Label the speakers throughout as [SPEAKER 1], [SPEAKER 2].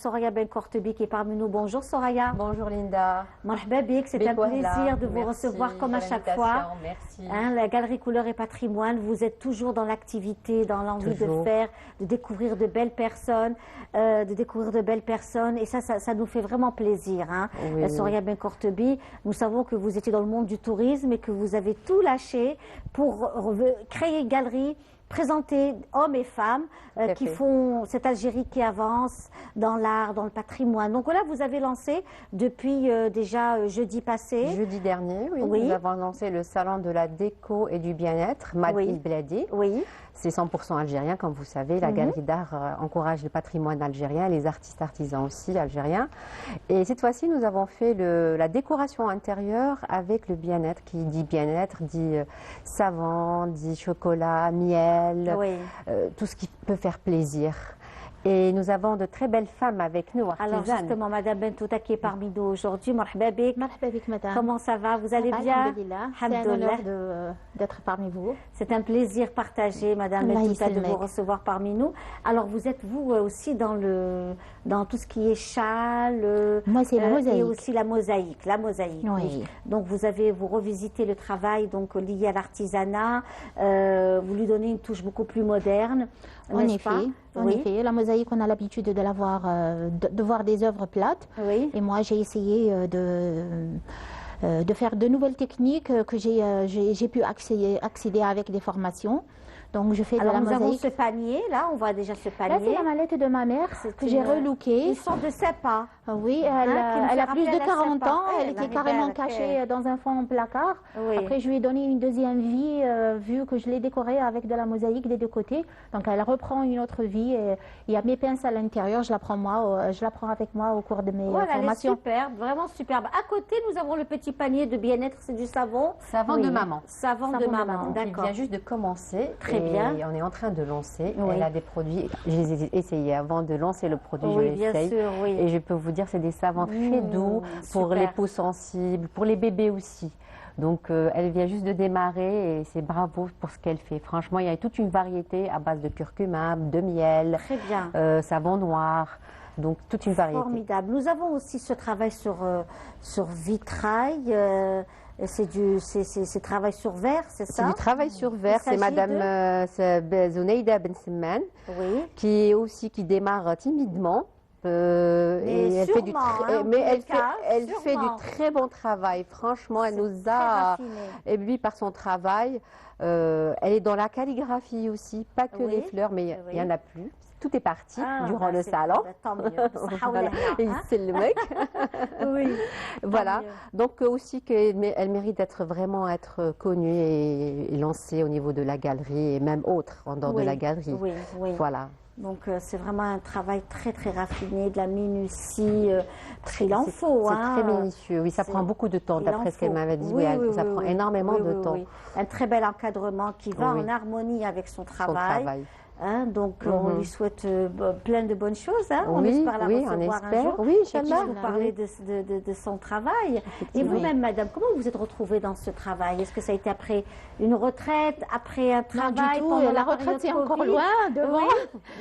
[SPEAKER 1] Soraya Ben Kortebi qui est parmi nous. Bonjour Soraya.
[SPEAKER 2] Bonjour Linda.
[SPEAKER 1] Marhaba bik, c'est un plaisir de vous recevoir comme à chaque fois.
[SPEAKER 2] Merci.
[SPEAKER 1] La Galerie Couleur et Patrimoine, vous êtes toujours dans l'activité, dans l'envie de faire, de découvrir de belles personnes, et ça nous fait vraiment plaisir. Oui. Soraya Ben Kortebi, nous savons que vous étiez dans le monde du tourisme et que vous avez tout lâché pour créer une galerie, présenter hommes et femmes qui font cette Algérie qui avance dans l'art, dans le patrimoine. Donc là, vous avez lancé depuis déjà jeudi passé.
[SPEAKER 2] Jeudi dernier, oui. Nous avons lancé le salon de la déco et du bien-être, Mad El Bladi. Oui. C'est 100% algérien, comme vous savez. La galerie d'art encourage le patrimoine algérien, les artistes artisans aussi algériens. Et cette fois-ci, nous avons fait la décoration intérieure avec le bien-être. Qui dit bien-être, dit savon, dit chocolat, miel, tout ce qui peut faire plaisir. Et nous avons de très belles femmes avec nous, artisanes.
[SPEAKER 1] Alors justement, Madame Bentouta qui est parmi nous aujourd'hui, marhaba bik.
[SPEAKER 3] Marhaba bik, madame.
[SPEAKER 1] Comment ça va? Vous allez bien?
[SPEAKER 3] C'est un honneur d'être parmi vous.
[SPEAKER 1] C'est un plaisir partagé, Madame Bentouta, de vous recevoir parmi nous. Alors vous êtes vous aussi dans tout ce qui est châle,
[SPEAKER 3] moi c'est la mosaïque.
[SPEAKER 1] Et aussi la mosaïque. Oui. Donc vous revisitez le travail donc lié à l'artisanat, vous lui donnez une touche beaucoup plus moderne.
[SPEAKER 3] En effet, la mosaïque, on a l'habitude de la voir, de voir des œuvres plates. Oui. Et moi, j'ai essayé de faire de nouvelles techniques que j'ai pu accéder avec des formations. Donc, je fais de la mosaïque.
[SPEAKER 1] Alors, nous avons ce panier, là, on voit déjà ce panier.
[SPEAKER 3] Là, c'est la mallette de ma mère que j'ai relookée.
[SPEAKER 1] Ils sont de Sepa.
[SPEAKER 3] Oui, elle a plus de 40 ans. Elle était carrément cachée dans un fond en placard. Oui. Après, je lui ai donné une deuxième vie, vu que je l'ai décorée avec de la mosaïque des deux côtés. Donc, elle reprend une autre vie. Et il y a mes pinces à l'intérieur. Je la prends avec moi au cours de mes formations.
[SPEAKER 1] Elle est superbe, vraiment superbe. À côté, nous avons le petit panier de bien-être. C'est du savon.
[SPEAKER 2] Savon de maman.
[SPEAKER 1] Savon de maman,
[SPEAKER 2] d'accord. Il vient juste de commencer.
[SPEAKER 1] Très bien.
[SPEAKER 2] Et on est en train de lancer. Elle a des produits. Je les ai essayés avant de lancer le produit.
[SPEAKER 1] Oui, bien sûr, oui.
[SPEAKER 2] Et je peux vous dire, c'est des savons très doux pour les peaux sensibles, pour les bébés aussi. Donc, elle vient juste de démarrer et c'est bravo pour ce qu'elle fait. Franchement, il y a toute une variété à base de curcuma, de miel, savon noir. Donc, toute une variété.
[SPEAKER 1] Formidable. Nous avons aussi ce travail sur vitrail. C'est travail sur verre, c'est ça?
[SPEAKER 2] C'est du travail sur verre. C'est Madame Zoneida Ben Semman, qui démarre timidement. Elle fait du très bon travail. Franchement, elle nous a éblouis par son travail. Elle est dans la calligraphie aussi, pas que les fleurs, mais il y en a plus. Tout est parti durant le salon. C'est le mec. Voilà. Donc aussi qu'elle mérite d'être vraiment connue et lancée au niveau de la galerie et même autre en dehors de la galerie. Voilà.
[SPEAKER 1] Donc c'est vraiment un travail très très raffiné, de la minutie, il en faut.
[SPEAKER 2] C'est très minutieux, oui, ça prend beaucoup de temps, d'après ce qu'elle m'avait dit, ça prend énormément de temps.
[SPEAKER 1] Un très bel encadrement qui va en harmonie avec son travail. Donc on lui souhaite plein de bonnes choses. On espère la recevoir un jour.
[SPEAKER 2] Oui,
[SPEAKER 1] Inch'Allah. Vous parler de son travail. Et vous-même, madame, comment vous êtes retrouvée dans ce travail? Est-ce que ça a été après une retraite, après un travail?
[SPEAKER 3] Non, du tout. La retraite, c'est encore loin, devant.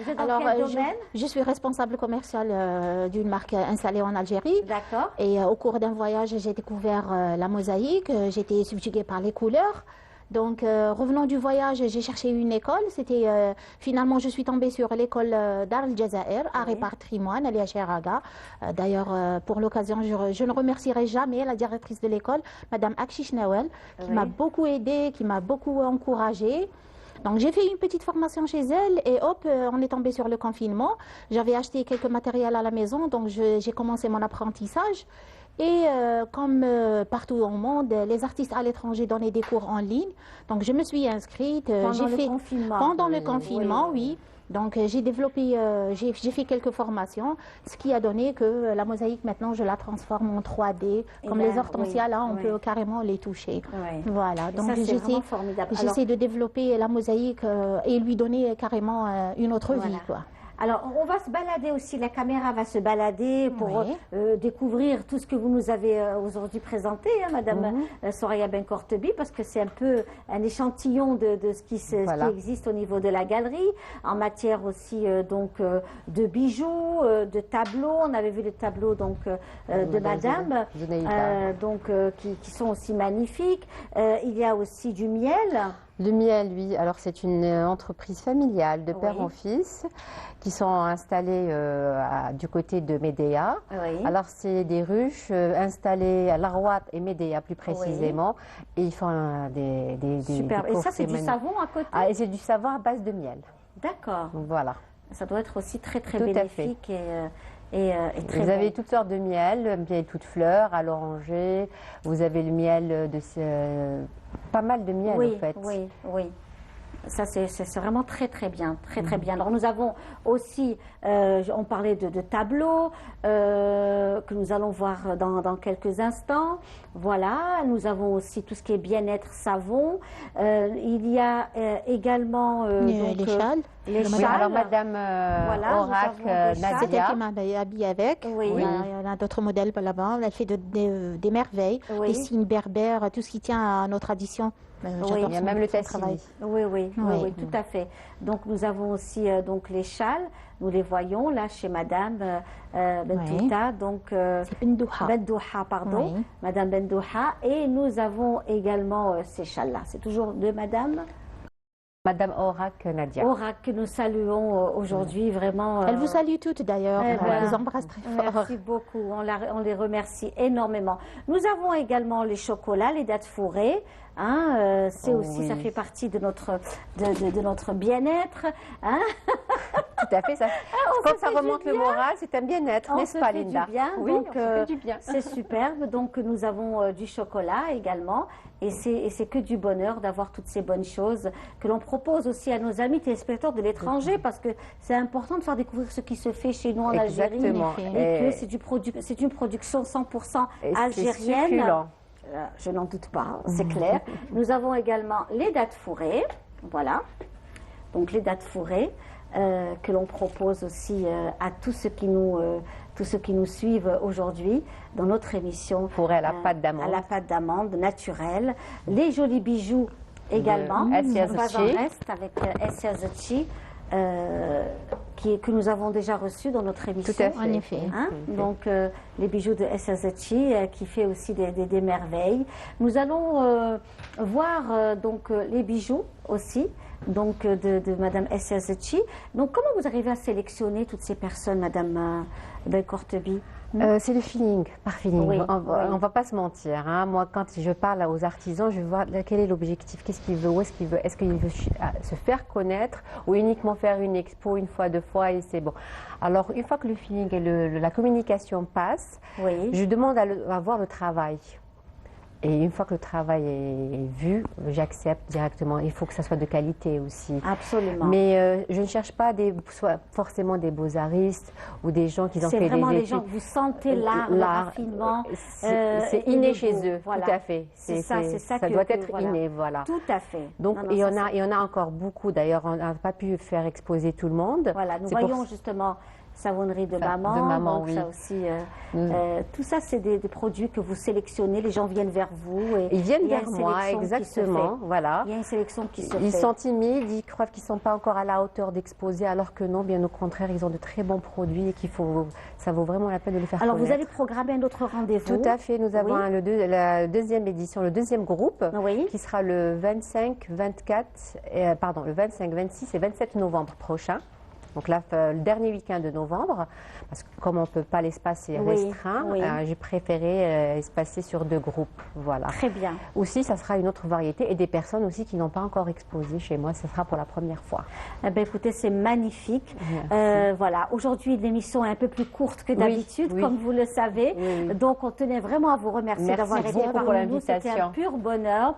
[SPEAKER 1] Vous êtes dans quel domaine?
[SPEAKER 3] Je suis responsable commerciale d'une marque installée en Algérie.
[SPEAKER 1] D'accord.
[SPEAKER 3] Et au cours d'un voyage, j'ai découvert la mosaïque. J'ai été subjuguée par les couleurs. Donc, revenant du voyage, j'ai cherché une école. Finalement, je suis tombée sur l'école d'Art al-Jazair, Art et Patrimoine, elle est à Cheraga. D'ailleurs, pour l'occasion, je ne remercierai jamais la directrice de l'école, Madame Akshish Nawel, qui m'a beaucoup aidée, qui m'a beaucoup encouragée. Donc j'ai fait une petite formation chez elle et hop, on est tombé sur le confinement. J'avais acheté quelques matériels à la maison, donc j'ai commencé mon apprentissage. Et comme partout au monde, les artistes à l'étranger donnaient des cours en ligne. Donc je me suis inscrite. Pendant le confinement, oui. Donc j'ai développé, j'ai fait quelques formations, ce qui a donné que la mosaïque maintenant je la transforme en 3D, comme les hortensias là on peut carrément les toucher. Voilà, donc j'essaie de développer la mosaïque et lui donner carrément une autre vie, quoi.
[SPEAKER 1] Alors, on va se balader aussi, la caméra va se balader pour découvrir tout ce que vous nous avez aujourd'hui présenté, hein, Madame Soraya Ben-Kortebi, parce que c'est un peu un échantillon de ce qui existe au niveau de la galerie, en matière aussi de bijoux, de tableaux. On avait vu les tableaux de Madame, qui sont aussi magnifiques. Il y a aussi du miel.
[SPEAKER 2] Le miel, oui. Alors, c'est une entreprise familiale de père en fils qui sont installés du côté de Médéa. Oui. Alors, c'est des ruches installées à Larouat et Médéa plus précisément. Et ils font des
[SPEAKER 1] Superbe. Et ça, c'est du savon à côté?
[SPEAKER 2] Ah, et c'est du savon à base de miel.
[SPEAKER 1] D'accord.
[SPEAKER 2] Voilà.
[SPEAKER 1] Ça doit être aussi très, très bénéfique et très
[SPEAKER 2] Vous avez toutes sortes de miel, le miel toutes fleurs, à l'oranger. Vous avez le miel pas mal de miel en fait.
[SPEAKER 1] Oui, oui. Ça, c'est vraiment très, très bien. Très, très bien. Alors, nous avons aussi, on parlait de tableaux que nous allons voir dans quelques instants. Voilà. Nous avons aussi tout ce qui est bien-être savon. Il y a également
[SPEAKER 3] les châles.
[SPEAKER 1] Les châles.
[SPEAKER 2] Alors, Madame Orac Nadia.
[SPEAKER 3] C'est elle qui m'a habillée avec.
[SPEAKER 1] Oui.
[SPEAKER 3] Il y a d'autres modèles là-bas. Elle fait des merveilles, des signes berbères, tout ce qui tient à nos traditions.
[SPEAKER 2] Il y a même le tassili.
[SPEAKER 1] Oui, tout à fait. Donc, nous avons aussi les châles. Nous les voyons là chez Madame Bentouta. Donc,
[SPEAKER 3] c'est
[SPEAKER 1] Bendouha, pardon. Oui. Madame Bendouha. Et nous avons également ces châles-là. C'est toujours de Madame
[SPEAKER 2] Orac Nadia.
[SPEAKER 1] Orac, que nous saluons aujourd'hui, vraiment.
[SPEAKER 3] Elle vous salue toutes d'ailleurs. On vous embrasse très fort.
[SPEAKER 1] Merci beaucoup. On les remercie énormément. Nous avons également les chocolats, les dattes fourrées. Hein, ça fait partie de notre bien-être. Hein.
[SPEAKER 2] Tout à fait. Quand ça remonte le moral, c'est un bien-être, n'est-ce pas, Linda?
[SPEAKER 1] Oui, on se fait du bien. C'est superbe. Donc, nous avons du chocolat également. Et c'est que du bonheur d'avoir toutes ces bonnes choses que l'on propose aussi à nos amis téléspectateurs de l'étranger, parce que c'est important de faire découvrir ce qui se fait chez nous en Algérie. Et que c'est une production 100% algérienne. Je n'en doute pas, c'est clair. Nous avons également les dattes fourrées, voilà. Donc les dattes fourrées que l'on propose aussi à tous ceux qui nous suivent aujourd'hui dans notre émission.
[SPEAKER 2] Fourrées à la pâte d'amande.
[SPEAKER 1] À la pâte d'amande naturelle. Les jolis bijoux également. Pas en reste avec Essia Zetchi. Que nous avons déjà reçu dans notre émission.
[SPEAKER 2] Tout à fait.
[SPEAKER 3] En effet.
[SPEAKER 1] Hein? Donc, les bijoux de Essia Zetchi qui fait aussi des merveilles. Nous allons voir les bijoux aussi de Madame Essia Zetchi. Donc, comment vous arrivez à sélectionner toutes ces personnes, Madame Ben-Kortebi?
[SPEAKER 2] C'est le feeling, par feeling. Oui, on va pas se mentir. Hein. Moi, quand je parle aux artisans, je vois quel est l'objectif, qu'est-ce qu'il veut, où est-ce qu'il veut. Est-ce qu'il veut se faire connaître ou uniquement faire une expo une fois, deux fois et c'est bon. Alors, une fois que le feeling et la communication passent, je demande à voir le travail. Et une fois que le travail est vu, j'accepte directement. Il faut que ça soit de qualité aussi.
[SPEAKER 1] Absolument.
[SPEAKER 2] Mais je ne cherche pas forcément des beaux-aristes ou des gens qui ont fait des études.
[SPEAKER 1] C'est vraiment les gens que vous sentez l'art, le raffinement.
[SPEAKER 2] C'est inné chez eux,
[SPEAKER 1] voilà.
[SPEAKER 2] Tout à fait. Ça doit être inné, voilà.
[SPEAKER 1] Tout à fait.
[SPEAKER 2] Donc, il y en a encore beaucoup. D'ailleurs, on n'a pas pu faire exposer tout le monde.
[SPEAKER 1] Voilà, nous voyons justement savonnerie de maman, donc
[SPEAKER 2] oui.
[SPEAKER 1] Ça aussi, tout ça, c'est des produits que vous sélectionnez. Les gens viennent vers vous. Et
[SPEAKER 2] ils viennent vers moi, exactement. Voilà.
[SPEAKER 1] Il y a une sélection qui se fait.
[SPEAKER 2] Ils sont timides, ils croient qu'ils ne sont pas encore à la hauteur d'exposer, alors que non, bien au contraire, ils ont de très bons produits et ça vaut vraiment la peine de les faire connaître.
[SPEAKER 1] Alors, vous avez programmé un autre rendez-vous?
[SPEAKER 2] Tout à fait. Nous avons la deuxième édition, le deuxième groupe, qui sera le 25, 26 et 27 novembre prochain. Donc là, le dernier week-end de novembre, parce que comme on ne peut pas l'espace est restreint, j'ai préféré espacer sur 2 groupes. Voilà.
[SPEAKER 1] Très bien.
[SPEAKER 2] Aussi, ça sera une autre variété et des personnes aussi qui n'ont pas encore exposé chez moi. Ce sera pour la première fois.
[SPEAKER 1] Eh bien, écoutez, c'est magnifique. Voilà. Aujourd'hui, l'émission est un peu plus courte que d'habitude, comme vous le savez. Donc, on tenait vraiment à vous remercier d'avoir été parmi nous. C'était un pur bonheur.